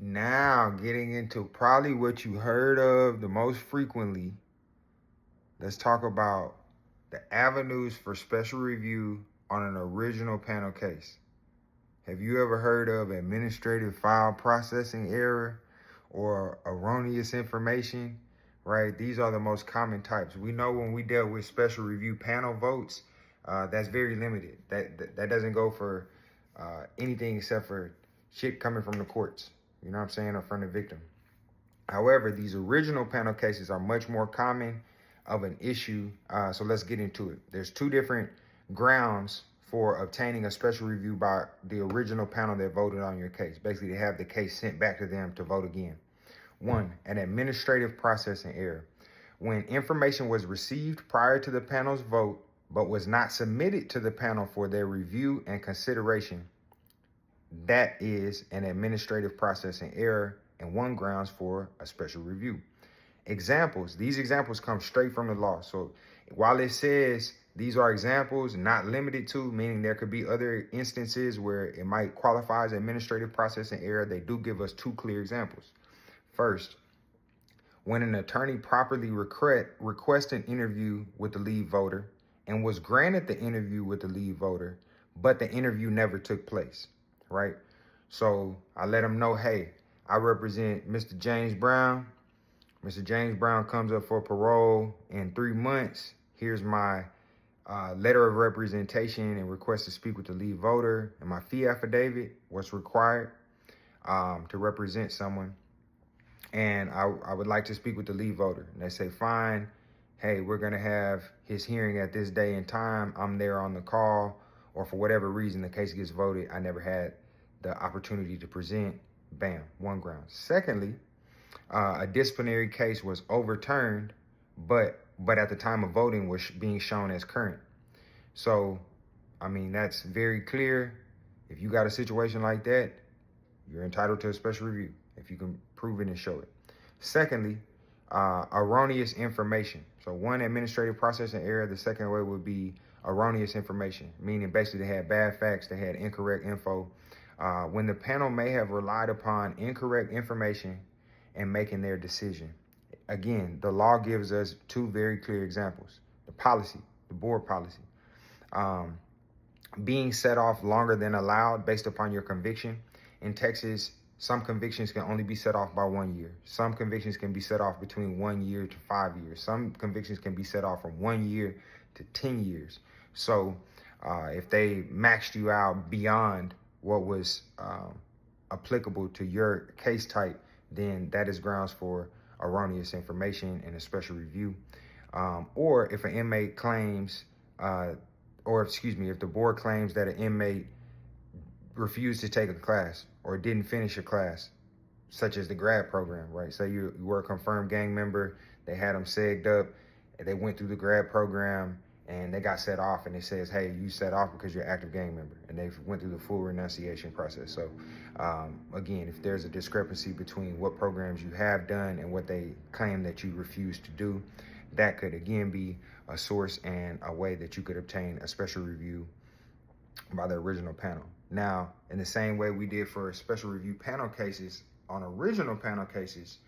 Now, getting into probably what you heard of the most frequently, let's talk about the avenues for special review on an original panel case. Have you ever heard of administrative file processing error or erroneous information? Right? These are the most common types. We know when we dealt with special review panel votes, that's very limited. That doesn't go for anything except for shit coming from the courts. You know what I'm saying? Or from the victim. However, these original panel cases are much more common of an issue. So let's get into it. There's two different grounds for obtaining a special review by the original panel that voted on your case. Basically, to have the case sent back to them to vote again. One, an administrative processing error. When information was received prior to the panel's vote, but was not submitted to the panel for their review and consideration, that is an administrative processing error and one grounds for a special review. Examples. These examples come straight from the law. So while it says these are examples, not limited to, meaning there could be other instances where it might qualify as administrative processing error, they do give us two clear examples. First, when an attorney properly requests an interview with the lead voter and was granted the interview with the lead voter, but the interview never took place, right? So I let them know, hey, I represent Mr. James Brown. Mr. James Brown comes up for parole in 3 months. Here's my letter of representation and request to speak with the lead voter and my fee affidavit, what's required to represent someone. And I would like to speak with the lead voter. And they say, fine. Hey, we're going to have his hearing at this day and time. I'm there on the call, or for whatever reason, the case gets voted. I never had the opportunity to present. Bam, one ground. Secondly, a disciplinary case was overturned, but at the time of voting was being shown as current. So, I mean, that's very clear. If you got a situation like that, you're entitled to a special review if you can prove it and show it. Secondly, erroneous information. So one, administrative processing error. The second way would be erroneous information, meaning basically they had bad facts, they had incorrect info. When the panel may have relied upon incorrect information in making their decision. Again, the law gives us two very clear examples. The policy, the board policy. Being set off longer than allowed based upon your conviction. In Texas, some convictions can only be set off by 1 year. Some convictions can be set off between 1 year to 5 years. Some convictions can be set off from 1 year to 10 years. So if they maxed you out beyond what was applicable to your case type, then that is grounds for erroneous information and a special review. Or if an inmate claims, if the board claims that an inmate refused to take a class or didn't finish a class, such as the grad program, right? So you were a confirmed gang member, they had them segged up, and they went through the grad program and they got set off, and it says, hey, you set off because you're an active gang member, and they went through the full renunciation process. So again, if there's a discrepancy between what programs you have done and what they claim that you refused to do, that could again be a source and a way that you could obtain a special review by the original panel. Now, in the same way we did for special review panel cases, on original panel cases,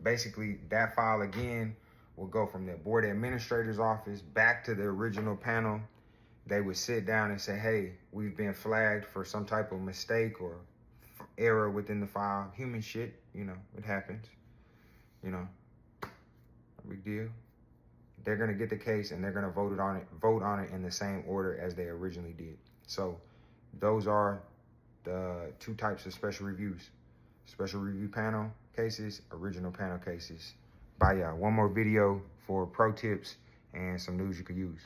basically that file again will go from the board administrator's office back to the original panel. They would sit down and say, hey, we've been flagged for some type of mistake or error within the file. Human shit, you know, it happens, you know, no big deal. They're going to get the case and they're going to vote on it in the same order as they originally did. So those are the two types of special reviews: special review panel cases, original panel cases. Bye, y'all. One more video for pro tips and some news you could use.